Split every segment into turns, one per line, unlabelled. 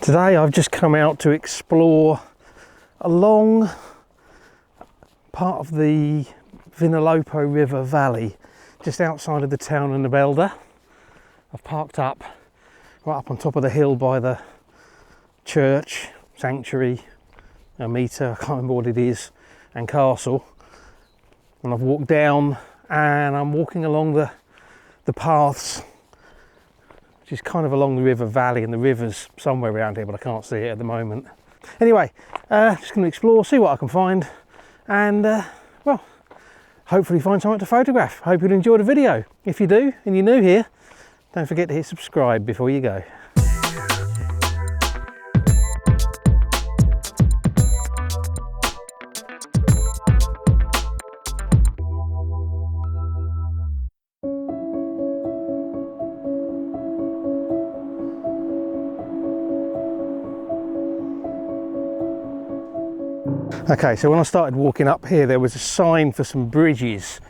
Today I've just come out to explore a long part of the Vinalopo River Valley just outside of the town of Novelda. I've parked up right up on top of the hill by the church, sanctuary, a meter, I can't remember what it is, and castle. And I've walked down and I'm walking along the paths, which is kind of along the river valley, and the river's somewhere around here but I can't see it at the moment. Anyway, just going to explore, see what I can find, and well, hopefully find something to photograph. Hope you'll enjoy the video. If you do and you're new here, don't forget to hit subscribe before you go. Okay, so when I started walking up here, there was a sign for some bridges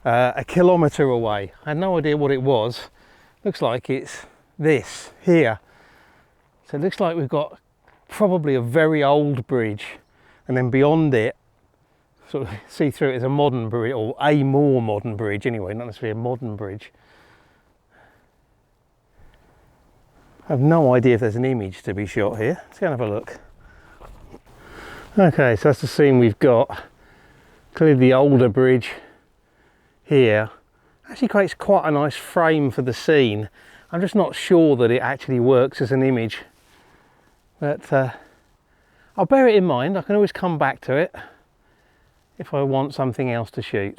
a kilometre away. I had no idea what it was. Looks like it's this here. So it looks like we've got probably a very old bridge, and then beyond it, sort of see through it as a modern bridge, or a more modern bridge anyway, not necessarily a modern bridge. I have no idea if there's an image to be shot here. Let's go and have a look. Okay, so that's the scene we've got. Clearly the older bridge here actually creates quite a nice frame for the scene. I'm just not sure that it actually works as an image, but I'll bear it in mind. I can always come back to it if I want something else to shoot.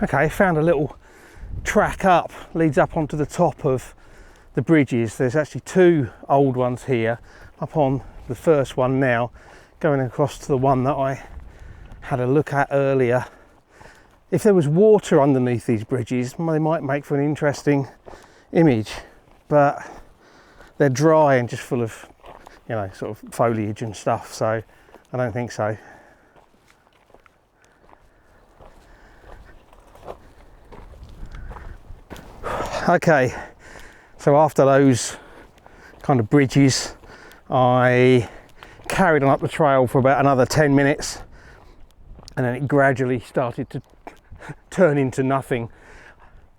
Okay, found a little track up, leads up onto the top of the bridges. There's actually two old ones here, up on the first one now, going across to the one that I had a look at earlier. If there was water underneath these bridges, they might make for an interesting image, but they're dry and just full of, you know, sort of foliage and stuff, so I don't think so. Okay, so after those kind of bridges, I carried on up the trail for about another 10 minutes, and then it gradually started to turn into nothing.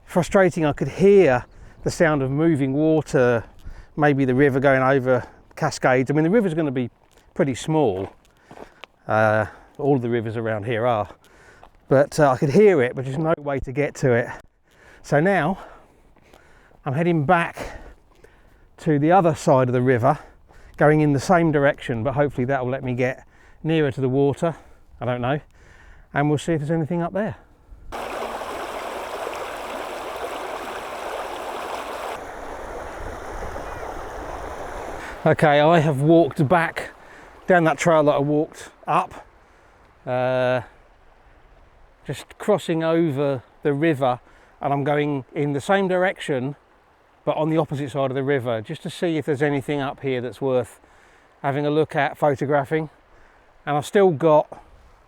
Frustrating, I could hear the sound of moving water, maybe the river going over cascades. I mean, the river's going to be pretty small. All of the rivers around here are. But I could hear it, but there's no way to get to it. So now I'm heading back to the other side of the river, going in the same direction, but hopefully that will let me get nearer to the water. I don't know. And we'll see if there's anything up there. Okay, I have walked back down that trail that I walked up, just crossing over the river, and I'm going in the same direction but on the opposite side of the river, just to see if there's anything up here that's worth having a look at photographing. And I've still got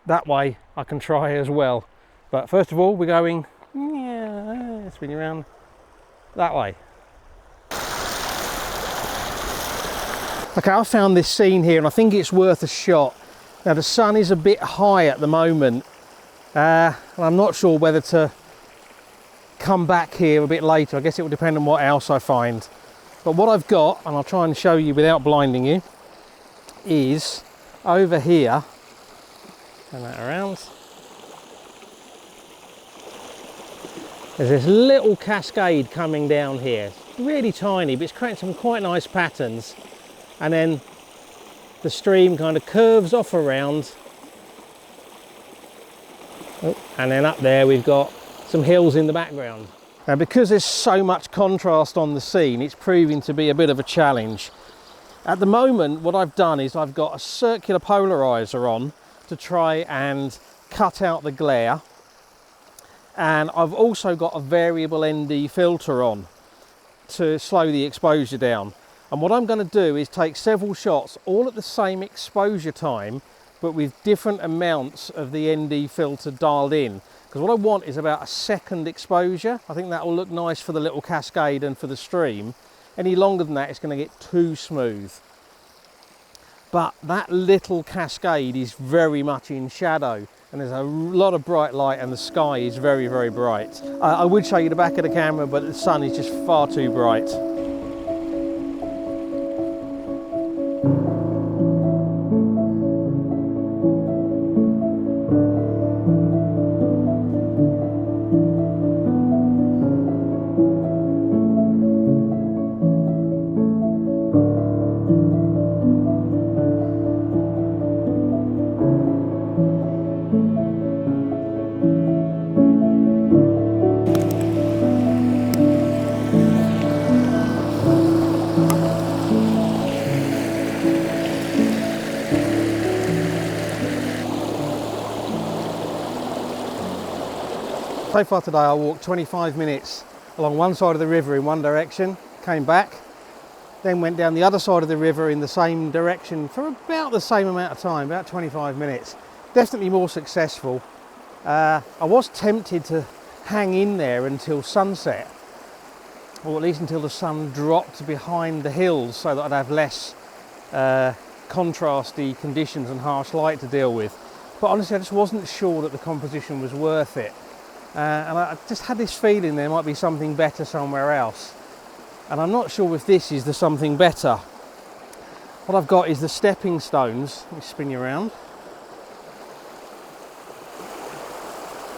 that way I can try as well, but first of all we're going, yeah, spin around that way. Okay, I found this scene here and I think it's worth a shot. Now the sun is a bit high at the moment, and I'm not sure whether to come back here a bit later. I guess it will depend on what else I find. But what I've got, and I'll try and show you without blinding you, is over here, turn that around, there's this little cascade coming down here. It's really tiny, but it's creating some quite nice patterns. And then the stream kind of curves off around. Oh, and then up there we've got some hills in the background. Now because there's so much contrast on the scene, it's proving to be a bit of a challenge. At the moment what I've done is I've got a circular polarizer on to try and cut out the glare, And I've also got a variable ND filter on to slow the exposure down. And what I'm going to do is take several shots all at the same exposure time, but with different amounts of the ND filter dialed in. Because what I want is about a second exposure. I think that will look nice for the little cascade and for the stream. Any longer than that, it's going to get too smooth. But that little cascade is very much in shadow, and there's a lot of bright light, and the sky is very, very bright. I would show you the back of the camera, but the sun is just far too bright. So far today I walked 25 minutes along one side of the river in one direction, came back, then went down the other side of the river in the same direction for about the same amount of time, about 25 minutes. Definitely more successful. I was tempted to hang in there until sunset, or at least until the sun dropped behind the hills, so that I'd have less contrasty conditions and harsh light to deal with. But honestly, I just wasn't sure that the composition was worth it. And I just had this feeling there might be something better somewhere else. And I'm not sure if this is the something better. What I've got is the stepping stones. Let me spin you around.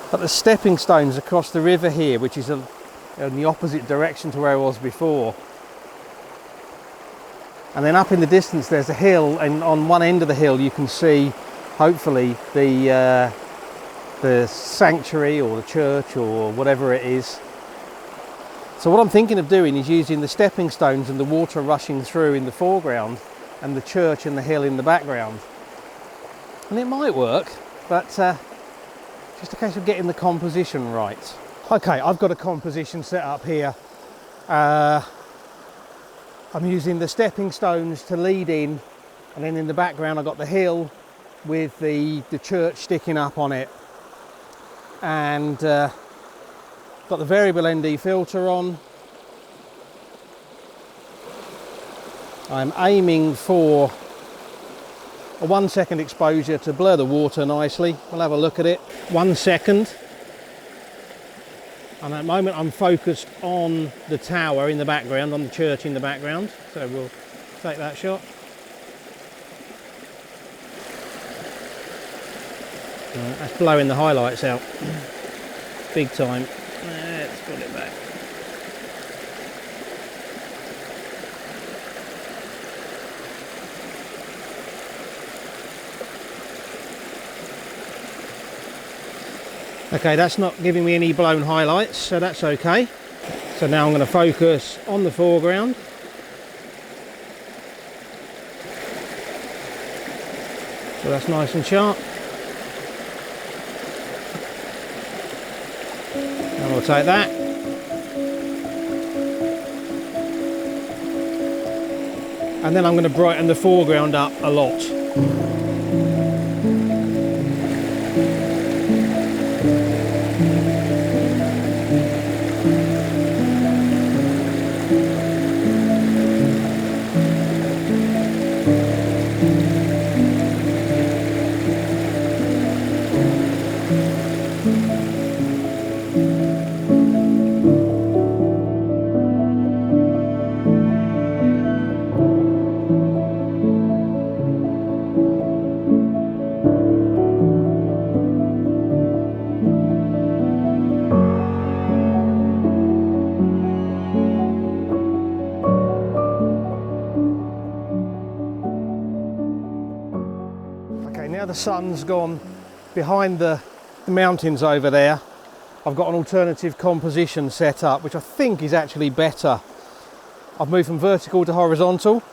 But the stepping stones across the river here, which is in the opposite direction to where I was before. And then up in the distance there's a hill, and on one end of the hill you can see, hopefully, the sanctuary or the church or whatever it is. So what I'm thinking of doing is using the stepping stones and the water rushing through in the foreground and the church and the hill in the background. And it might work, but just a case of getting the composition right. Okay, I've got a composition set up here. I'm using the stepping stones to lead in, and then in the background I've got the hill with the church sticking up on it. And got the variable ND filter on. I'm aiming for a 1 second exposure to blur the water nicely. We'll have a look at it. 1 second. And at the moment I'm focused on the tower in the background, on the church in the background. So we'll take that shot. That's blowing the highlights out big time. Let's put it back. Okay, that's not giving me any blown highlights, so that's okay. So now I'm going to focus on the foreground. So that's nice and sharp. And we'll take that. And then I'm going to brighten the foreground up a lot. Now the sun's gone behind the mountains over there. I've got an alternative composition set up, which I think is actually better. I've moved from vertical to horizontal.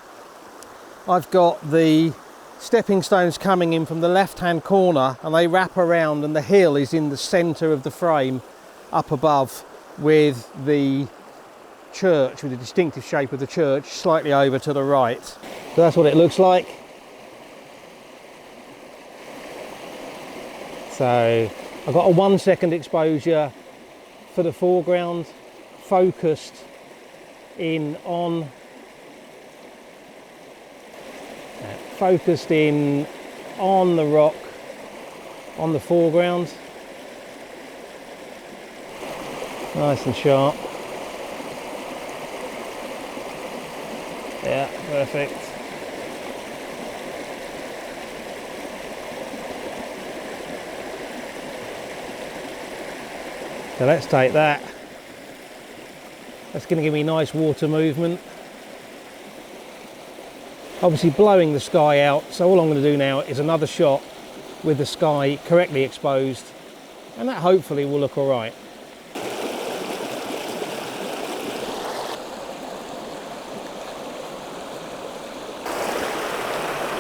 I've got the stepping stones coming in from the left-hand corner, and they wrap around, and the hill is in the centre of the frame, up above with the church, with the distinctive shape of the church slightly over to the right. So that's what it looks like. So I've got a 1 second exposure for the foreground, focused in on the rock on the foreground, nice and sharp. Yeah, perfect. So let's take that. That's going to give me nice water movement. Obviously blowing the sky out, so all I'm going to do now is another shot with the sky correctly exposed, and that hopefully will look all right.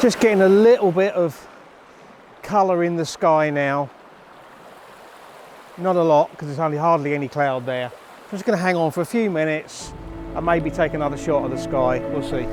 Just getting a little bit of colour in the sky now. Not a lot, because there's only hardly any cloud there. I'm just going to hang on for a few minutes and maybe take another shot of the sky. We'll see.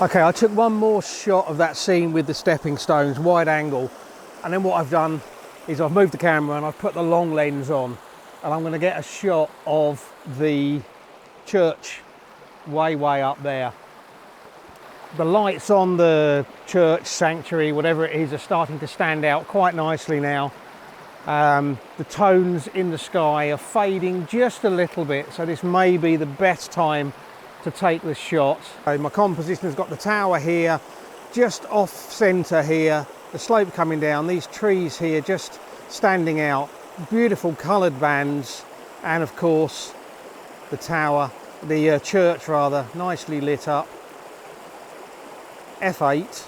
Okay, I took one more shot of that scene with the stepping stones, wide angle, and then what I've done is I've moved the camera and I've put the long lens on, and I'm going to get a shot of the church way up there. The lights on the church, sanctuary, whatever it is, are starting to stand out quite nicely now. The tones in the sky are fading just a little bit, so this may be the best time to take this shot. So my composition has got the tower here, just off centre here, the slope coming down, these trees here just standing out, beautiful coloured bands, and of course the tower, the church rather, nicely lit up. F8.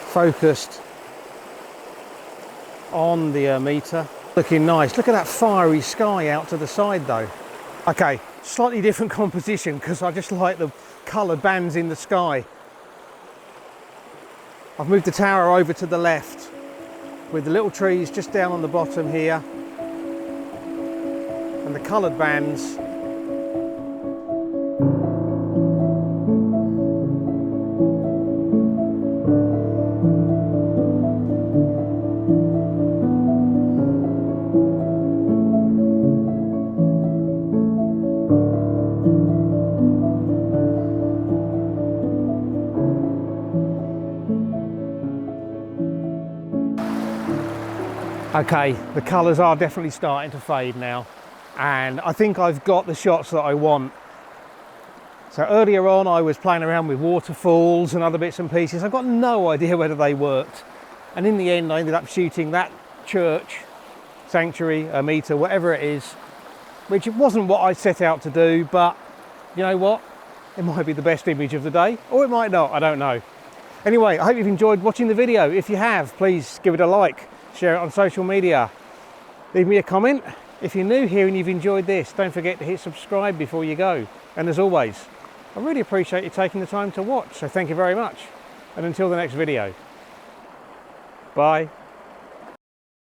Focused on the meter, looking nice. Look at that fiery sky out to the side though. Okay, slightly different composition because I just like the coloured bands in the sky. I've moved the tower over to the left with the little trees just down on the bottom here and the coloured bands. Okay, the colours are definitely starting to fade now, and I think I've got the shots that I want. So earlier on I was playing around with waterfalls and other bits and pieces. I've got no idea whether they worked, and in the end I ended up shooting that church, sanctuary, a meter, whatever it is, which wasn't what I set out to do, but you know what, it might be the best image of the day, or it might not, I don't know. Anyway, I hope you've enjoyed watching the video. If you have, please give it a like. Share it on social media. Leave me a comment. If you're new here and you've enjoyed this, don't forget to hit subscribe before you go. And as always, I really appreciate you taking the time to watch, so thank you very much. And until the next video, bye.